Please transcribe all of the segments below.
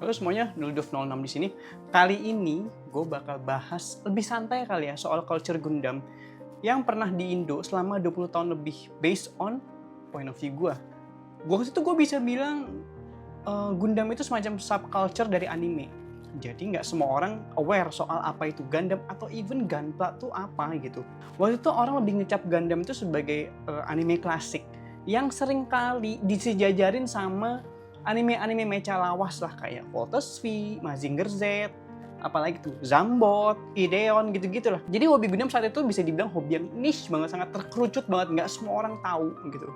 Halo semuanya, Nulduf06 di sini. Kali ini gue bakal bahas lebih santai kali ya soal culture Gundam yang pernah di Indo selama 20 tahun lebih based on point of view gue. Waktu itu gue bisa bilang Gundam itu semacam subculture dari anime. Jadi nggak semua orang aware soal apa itu Gundam atau even Gunpla tuh apa gitu. Waktu itu orang lebih ngecap Gundam itu sebagai anime klasik yang sering kali disejajarin sama anime-anime mecha lawas lah kayak Voltes V, Mazinger Z, apalagi tuh Zambot, Ideon gitu-gitu lah. Jadi hobi Gundam saat itu bisa dibilang hobi yang niche banget, sangat terkerucut banget, nggak semua orang tahu gitu.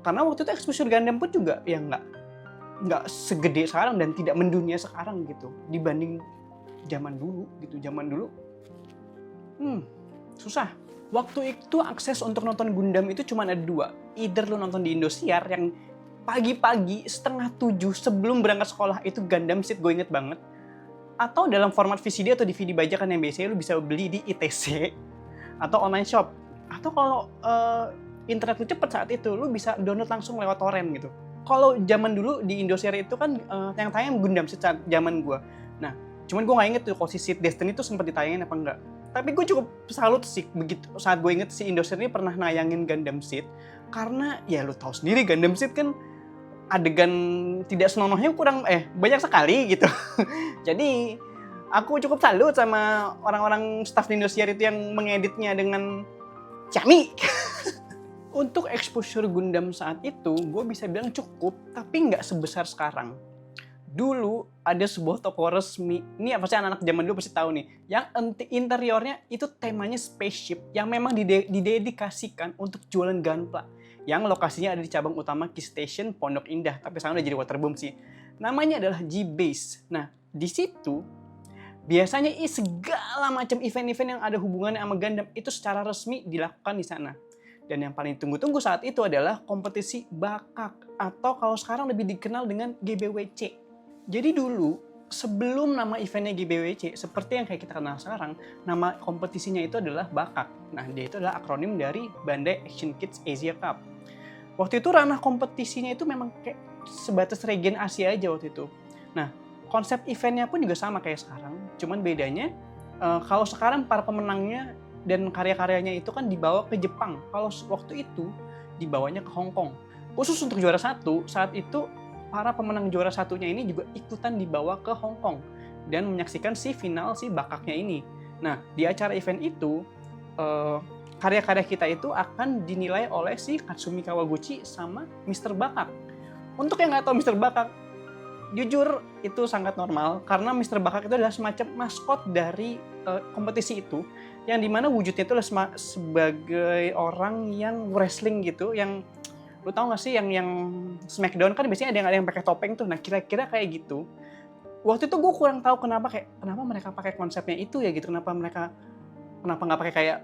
Karena waktu itu exposure Gundam pun juga ya nggak segede sekarang dan tidak mendunia sekarang gitu dibanding zaman dulu gitu. Zaman dulu susah. Waktu itu akses untuk nonton Gundam itu cuma ada dua. Either lu nonton di Indosiar yang pagi-pagi 6:30 sebelum berangkat sekolah itu Gundam Seed, gue inget banget. Atau dalam format VCD atau DVD bajakan yang biasanya lu bisa beli di ITC atau online shop. Atau kalau internet lu cepet saat itu, lu bisa download langsung lewat torrent gitu. Kalau zaman dulu di Indosiar itu kan yang tayang Gundam Seed saat zaman gue. Nah, cuman gue gak inget tuh kalau si Seed Destiny itu sempat ditayangin apa enggak. Tapi gue cukup salut sih begitu saat gue inget si Indosiar ini pernah nayangin Gundam Seed. Karena ya lu tahu sendiri Gundam Seed kan adegan tidak senonohnya kurang banyak sekali gitu. Jadi aku cukup salut sama orang-orang staff di Indosiar itu yang mengeditnya dengan ciamik. Untuk exposure Gundam saat itu gue bisa bilang cukup, tapi nggak sebesar sekarang. Dulu ada sebuah toko resmi, ini apa sih anak-anak zaman dulu pasti tahu nih, yang interiornya itu temanya spaceship yang memang didedikasikan untuk jualan Gunpla. Yang lokasinya ada di cabang utama Key Station Pondok Indah, tapi sekarang udah jadi waterboom sih. Namanya adalah G-Base. Nah, di situ biasanya segala macam event-event yang ada hubungannya sama Gundam itu secara resmi dilakukan di sana. Dan yang paling ditunggu-tunggu saat itu adalah kompetisi bakak atau kalau sekarang lebih dikenal dengan GBWC. Jadi dulu sebelum nama eventnya GBWC, seperti yang kayak kita kenal sekarang, nama kompetisinya itu adalah bakak. Nah, dia itu adalah akronim dari Bandai Action Kids Asia Cup. Waktu itu ranah kompetisinya itu memang kayak sebatas region Asia aja waktu itu. Nah, konsep eventnya pun juga sama kayak sekarang. Cuman bedanya, kalau sekarang para pemenangnya dan karya-karyanya itu kan dibawa ke Jepang. Kalau waktu itu dibawanya ke Hong Kong. Khusus untuk juara satu, saat itu para pemenang juara satunya ini juga ikutan dibawa ke Hong Kong dan menyaksikan si final si bakaknya ini. Nah, di acara event itu karya-karya kita itu akan dinilai oleh si Katsumi Kawaguchi sama Mr. Bakak. Untuk yang nggak tahu Mr. Bakak, jujur itu sangat normal karena Mr. Bakak itu adalah semacam maskot dari kompetisi itu, yang dimana wujudnya itu adalah sebagai orang yang wrestling gitu, yang lu tau gak sih yang Smackdown kan biasanya ada yang pakai topeng tuh. Nah, kira-kira kayak gitu. Waktu itu gue kurang tahu kenapa mereka pakai konsepnya itu ya gitu. Kenapa nggak pakai kayak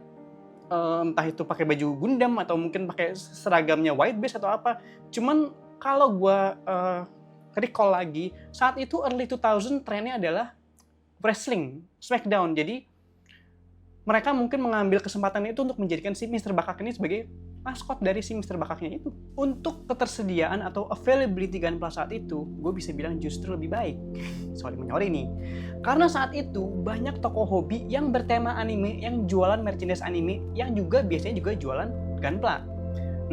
entah itu pakai baju Gundam atau mungkin pakai seragamnya White Base atau apa. Cuman kalau gue recall lagi, saat itu early 2000 trennya adalah wrestling, Smackdown. Jadi mereka mungkin mengambil kesempatan itu untuk menjadikan si Mr. Bakak ini sebagai maskot dari si Mr. Bakaknya itu. Untuk ketersediaan atau availability Gunpla saat itu, gue bisa bilang justru lebih baik. Sorry menyori nih. Karena saat itu banyak toko hobi yang bertema anime, yang jualan merchandise anime, yang juga biasanya juga jualan Gunpla.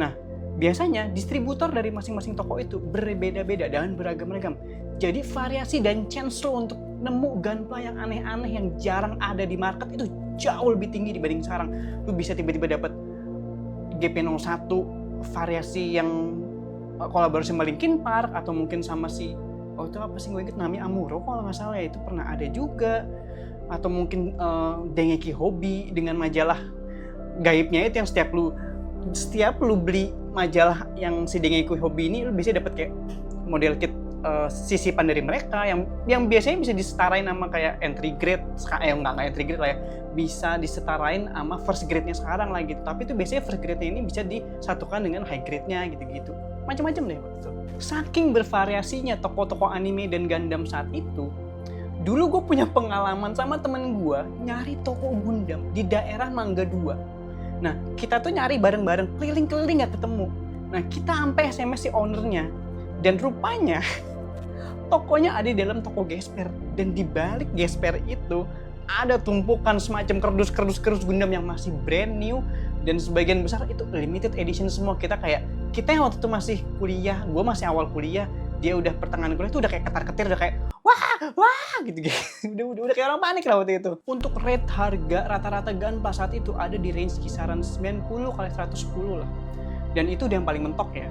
Nah, biasanya distributor dari masing-masing toko itu berbeda-beda dan beragam-ragam. Jadi variasi dan chance lo untuk nemu Gunpla yang aneh-aneh yang jarang ada di market itu jauh lebih tinggi dibanding sekarang. Lo bisa tiba-tiba dapat GP01 variasi yang kolaborasi sama Linkin Park atau mungkin sama si itu apa sih gue inget Nami Amuro kalau nggak salah ya, itu pernah ada juga. Atau mungkin Dengeki Hobby dengan majalah gaibnya itu yang setiap lu beli majalah yang si Dengeki Hobby ini lu bisa dapat kayak model kit sisipan dari mereka yang biasanya bisa disetarain sama kayak entry grade, nggak entry grade lah ya, bisa disetarain sama first grade-nya sekarang lah gitu. Tapi itu biasanya first grade-nya ini bisa disatukan dengan high grade-nya gitu-gitu. Macam-macam deh waktu itu. Saking bervariasinya toko-toko anime dan Gundam saat itu, dulu gue punya pengalaman sama temen gue nyari toko Gundam di daerah Mangga 2. Nah, kita tuh nyari bareng-bareng, keliling-keliling nggak ketemu. Nah, kita sampai SMS si ownernya. Dan rupanya tokonya ada di dalam toko gesper, dan di balik gesper itu ada tumpukan semacam kardus Gundam yang masih brand new, dan sebagian besar itu limited edition semua. Kita yang waktu itu masih kuliah, gue masih awal kuliah, dia udah pertengahan kuliah itu udah kayak ketar-ketir, udah kayak wah gitu. udah kayak orang panik lah waktu itu. Untuk rate harga rata-rata Gunpla saat itu ada di range kisaran 90 kali 110 lah. Dan itu udah yang paling mentok ya.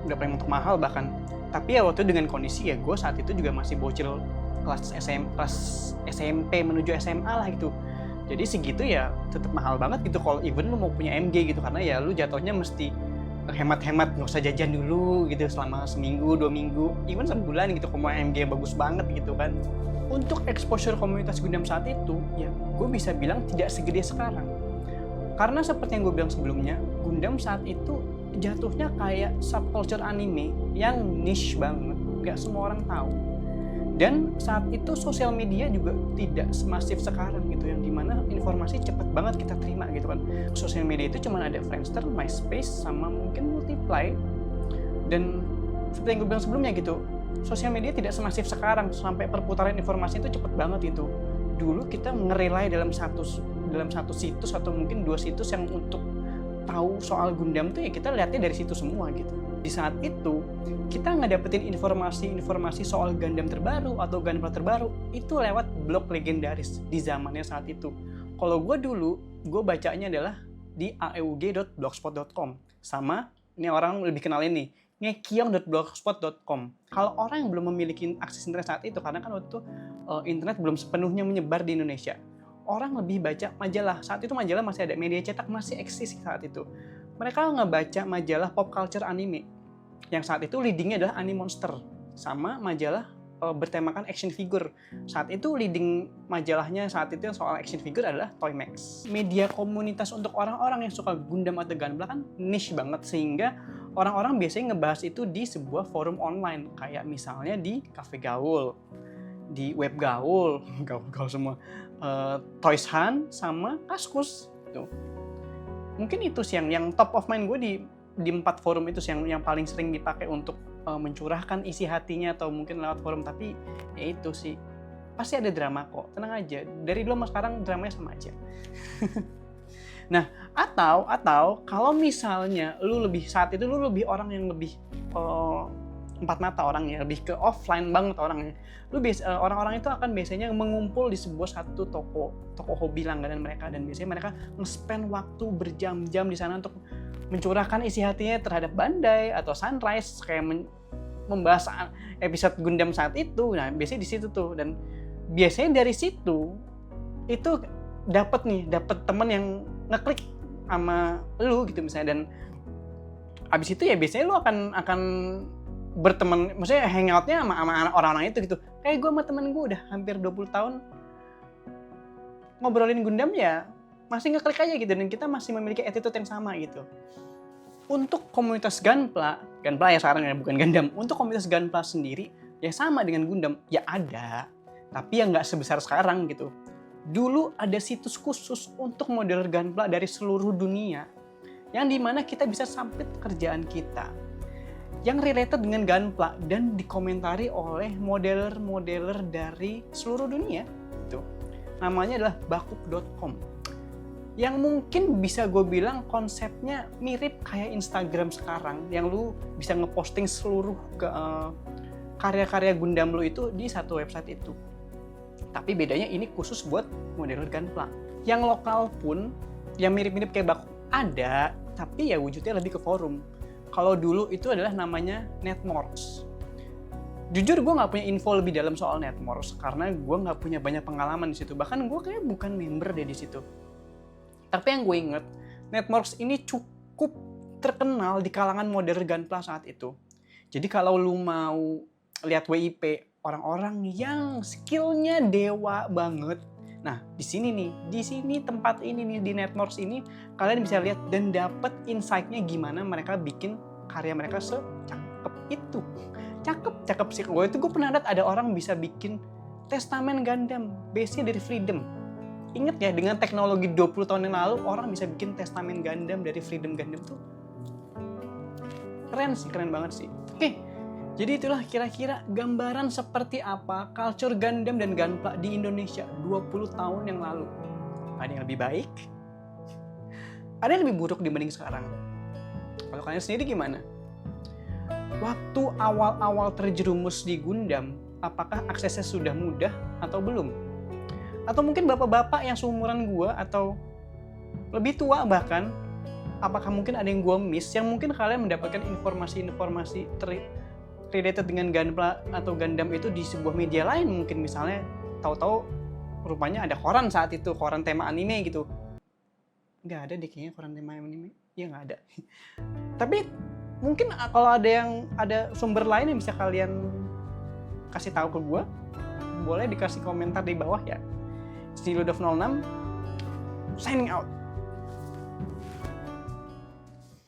Udah paling mentok mahal bahkan. Tapi ya waktu itu dengan kondisi ya gue saat itu juga masih bocil kelas SMP menuju SMA lah gitu. Jadi segitu ya tetap mahal banget gitu kalau even lu mau punya MG gitu, karena ya lu jatuhnya mesti hemat-hemat, nggak usah jajan dulu gitu selama seminggu, 2 minggu, even sebulan gitu kalau mau MG yang bagus banget gitu kan. Untuk exposure komunitas Gundam saat itu ya gue bisa bilang tidak segede sekarang. Karena seperti yang gue bilang sebelumnya, Gundam saat itu jatuhnya kayak subculture anime yang niche banget, nggak semua orang tahu. Dan saat itu sosial media juga tidak semasif sekarang gitu, yang dimana informasi cepat banget kita terima gitu kan. Sosial media itu cuma ada Friendster, MySpace, sama mungkin Multiply. Dan seperti yang gue bilang sebelumnya gitu, sosial media tidak semasif sekarang, sampai perputaran informasi itu cepat banget itu. Dulu kita ngerelay dalam satu situs atau mungkin 2 situs yang untuk tahu soal Gundam tuh ya kita lihatnya dari situ semua gitu. Di saat itu kita ngedapetin informasi soal Gundam terbaru atau Gunpla terbaru itu lewat blog legendaris di zamannya saat itu. Kalau gue dulu, gue bacanya adalah di aeug.blogspot.com, sama ini orang lebih kenal ini, ngekiong.blogspot.com. Kalau orang yang belum memiliki akses internet saat itu, karena kan waktu itu internet belum sepenuhnya menyebar di Indonesia, orang lebih baca majalah. Saat itu majalah masih ada, media cetak masih eksis saat itu. Mereka ngebaca majalah pop culture anime, yang saat itu leadingnya adalah Animonster, sama majalah bertemakan action figure. Saat itu leading majalahnya saat itu soal action figure adalah Toymax. Media komunitas untuk orang-orang yang suka Gundam atau Gunpla kan niche banget, sehingga orang-orang biasanya ngebahas itu di sebuah forum online, kayak misalnya di Cafe Gaul, di Web Gaul, gaul semua, Toys Hunt, sama Kaskus. Tuh. Mungkin itu sih yang top of mind gue di 4 forum itu sih yang paling sering dipakai untuk mencurahkan isi hatinya atau mungkin lewat forum. Tapi ya itu sih, pasti ada drama kok, tenang aja. Dari dulu sama sekarang dramanya sama aja. Nah, atau kalau misalnya lu lebih saat itu lu lebih orang yang lebih empat mata orangnya, lebih ke offline banget orangnya. Orang-orang itu akan biasanya mengumpul di sebuah satu toko hobi langganan mereka, dan biasanya mereka nge-spend waktu berjam-jam di sana untuk mencurahkan isi hatinya terhadap Bandai atau Sunrise, kayak membahas episode Gundam saat itu. Nah, biasanya di situ tuh, dan biasanya dari situ itu dapat teman yang ngeklik sama lu gitu misalnya, dan abis itu ya biasanya lu akan berteman, maksudnya hangoutnya sama orang-orang itu gitu. Kayak gue sama temen gue udah hampir 20 tahun ngobrolin Gundam ya masih ngeklik aja gitu, dan kita masih memiliki attitude yang sama gitu. Untuk komunitas Gunpla ya sekarang ya, bukan Gundam. Untuk komunitas Gunpla sendiri ya sama dengan Gundam, ya ada, tapi ya nggak sebesar sekarang gitu. Dulu ada situs khusus untuk modeler Gunpla dari seluruh dunia, yang dimana kita bisa submit kerjaan kita yang related dengan Gunpla dan dikomentari oleh modeler-modeler dari seluruh dunia. Itu namanya adalah bakuk.com, yang mungkin bisa gue bilang konsepnya mirip kayak Instagram sekarang, yang lu bisa ngeposting seluruh karya-karya Gundam lu itu di satu website itu. Tapi bedanya ini khusus buat modeler Gunpla. Yang lokal pun yang mirip-mirip kayak bakuk ada, tapi ya wujudnya lebih ke forum. Kalau dulu itu adalah namanya Netmorphs. Jujur gue nggak punya info lebih dalam soal Netmorphs karena gue nggak punya banyak pengalaman di situ. Bahkan gue kayak bukan member deh di situ. Tapi yang gue inget, Netmorphs ini cukup terkenal di kalangan modern Gunpla saat itu. Jadi kalau lu mau lihat WIP orang-orang yang skillnya dewa banget, nah di sini tempat ini nih, di Netmorphs ini kalian bisa lihat dan dapat insight-nya gimana mereka bikin karya mereka secakep itu. Cakep sih. Gue pernah lihat ada orang bisa bikin Testament Gundam base-nya dari Freedom. Ingat ya, dengan teknologi 20 tahun yang lalu orang bisa bikin Testament Gundam dari Freedom Gundam tuh keren banget sih. Oke, Jadi itulah kira-kira gambaran seperti apa culture Gundam dan Gunpla di Indonesia 20 tahun yang lalu. Ada yang lebih baik, ada yang lebih buruk dibanding sekarang. Kalau kalian sendiri gimana? Waktu awal-awal terjerumus di Gundam, apakah aksesnya sudah mudah atau belum? Atau mungkin bapak-bapak yang seumuran gua atau lebih tua bahkan, apakah mungkin ada yang gua miss yang mungkin kalian mendapatkan informasi-informasi related dengan Gunpla atau Gundam itu di sebuah media lain, mungkin misalnya tahu-tahu rupanya ada koran saat itu, koran tema anime gitu. Nggak ada deh kayaknya koran tema anime. Iya nggak ada. Tapi mungkin kalau ada sumber lain yang bisa kalian kasih tahu ke gue, boleh dikasih komentar di bawah ya. Sniludov06 signing out.